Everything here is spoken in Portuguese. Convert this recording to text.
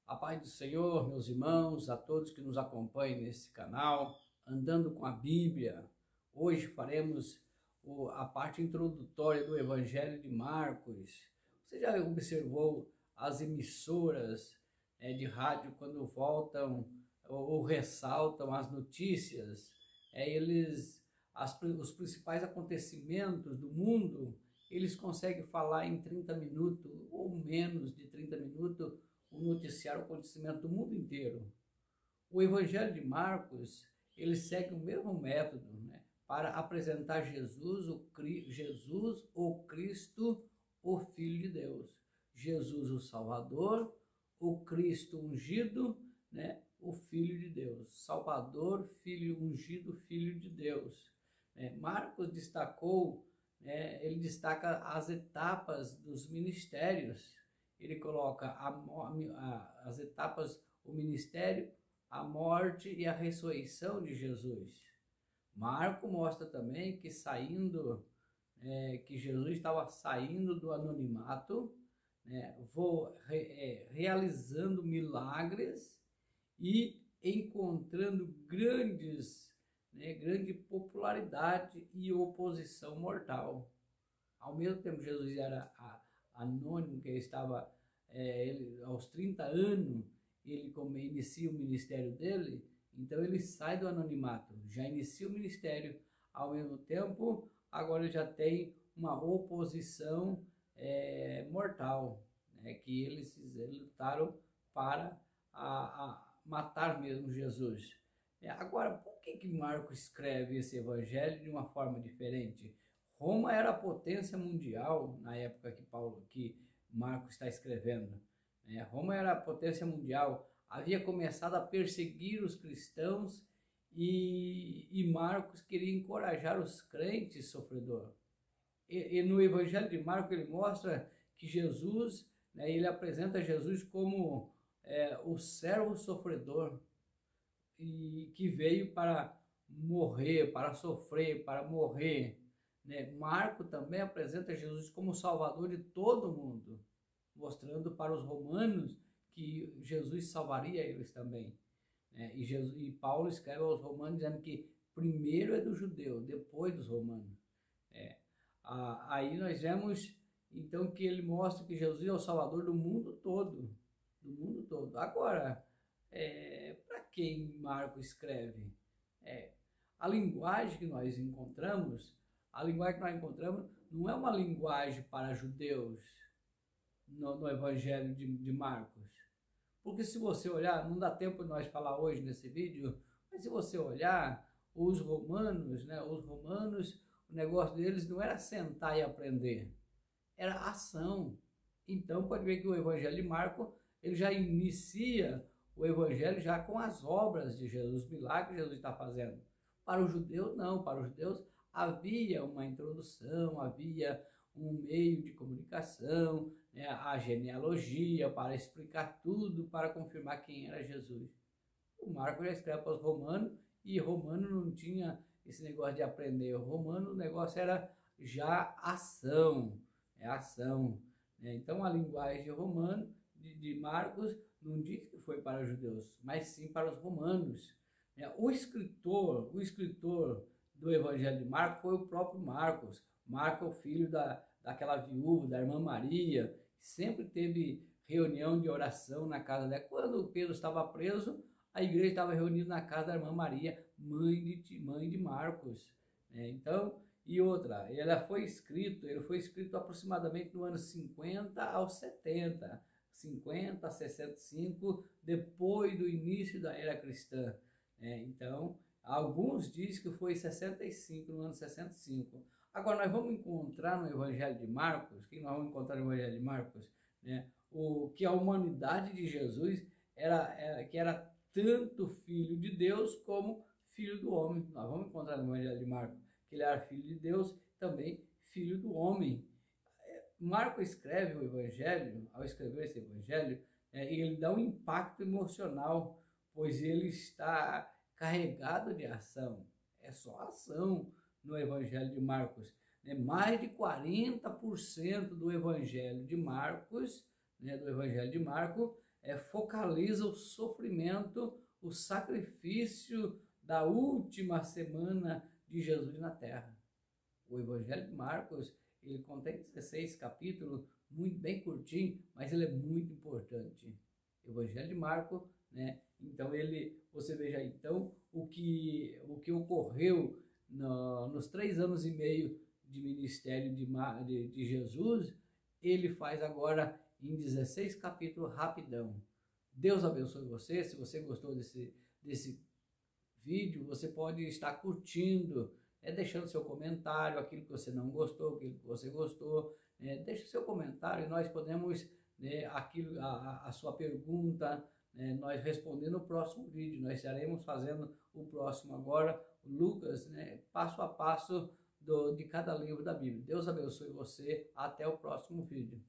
A paz do Senhor, meus irmãos, a todos que nos acompanham nesse canal, Andando com a Bíblia. Hoje faremos a parte introdutória do Evangelho de Marcos. Você já observou as emissoras de rádio quando voltam ou ressaltam as notícias? Os principais acontecimentos do mundo, eles conseguem falar em 30 minutos ou menos de 30 minutos o noticiário, o acontecimento do mundo inteiro. O Evangelho de Marcos, ele segue o mesmo método, né, para apresentar Jesus, o Cristo, o Filho de Deus. Jesus, o Salvador, o Cristo ungido, né, o Filho de Deus. Salvador, Filho ungido, Filho de Deus. Marcos ele destaca as etapas dos ministérios. Ele coloca as etapas, o ministério, a morte e a ressurreição de Jesus. Marcos mostra também que que Jesus estava saindo do anonimato, né, realizando milagres e encontrando grande popularidade e oposição mortal. Ao mesmo tempo, Jesus era anônimo, que ele estava, aos 30 anos, ele inicia o ministério dele, então ele sai do anonimato, já inicia o ministério, ao mesmo tempo, agora ele já tem uma oposição mortal, né, que eles lutaram para matar mesmo Jesus. Agora, por que Marcos escreve esse evangelho de uma forma diferente? Roma era a potência mundial na época que Marcos está escrevendo. Roma era a potência mundial, havia começado a perseguir os cristãos e Marcos queria encorajar os crentes sofredores. E no Evangelho de Marcos ele mostra que Jesus, ele apresenta Jesus como o servo sofredor, e que veio para morrer, para sofrer, para morrer. Marcos também apresenta Jesus como Salvador de todo mundo, mostrando para os romanos que Jesus salvaria eles também. E Paulo escreve aos romanos dizendo que primeiro é do judeu, depois dos romanos. Aí nós vemos então que ele mostra que Jesus é o Salvador do mundo todo. Do mundo todo. Agora, para quem Marcos escreve? A linguagem que nós encontramos não é uma linguagem para judeus no Evangelho de Marcos. Porque se você olhar, não dá tempo de nós falar hoje nesse vídeo, mas se você olhar, os romanos, o negócio deles não era sentar e aprender, era ação. Então pode ver que o Evangelho de Marcos, ele já inicia o Evangelho já com as obras de Jesus, os milagres que Jesus está fazendo. Para os judeus, não. Para os judeus havia uma introdução, havia um meio de comunicação, a genealogia para explicar tudo, para confirmar quem era Jesus. O Marcos já escreve para os romanos, e romano não tinha esse negócio de aprender. O romano, o negócio era já ação, ação. Então a linguagem romana de Marcos não diz que foi para os judeus, mas sim para os romanos. O escritor do Evangelho de Marcos foi o próprio Marcos. Marcos, filho daquela viúva, da irmã Maria, sempre teve reunião de oração na casa dela. Quando Pedro estava preso, a igreja estava reunida na casa da irmã Maria, mãe de Marcos. Então, e outra, ele foi escrito aproximadamente no ano 50 ao 70, 50 a 65, depois do início da era cristã. Então, alguns dizem que foi 65, no ano 65. Agora, nós vamos encontrar no Evangelho de Marcos, que nós vamos encontrar no Evangelho de Marcos, que a humanidade de Jesus que era tanto filho de Deus como filho do homem. Nós vamos encontrar no Evangelho de Marcos que ele era filho de Deus, também filho do homem. Marcos escreve o Evangelho, ao escrever esse Evangelho, ele dá um impacto emocional, pois ele está carregado de ação. É só ação no Evangelho de Marcos. Mais de 40% do Evangelho de Marcos, focaliza o sofrimento, o sacrifício da última semana de Jesus na terra. O Evangelho de Marcos, ele contém 16 capítulos, muito bem curtinho, mas ele é muito importante. O Evangelho de Marcos, né? Então você veja aí, então o que ocorreu nos 3 anos e meio de ministério de Jesus, ele faz agora em 16 capítulos, rapidão. Deus abençoe você. Se você gostou desse vídeo, você pode estar curtindo, deixando seu comentário, aquilo que você não gostou, aquilo que você gostou, deixe seu comentário e nós podemos, a sua pergunta, nós respondendo no próximo vídeo. Nós estaremos fazendo o próximo agora, Lucas, passo a passo de cada livro da Bíblia. Deus abençoe você, até o próximo vídeo.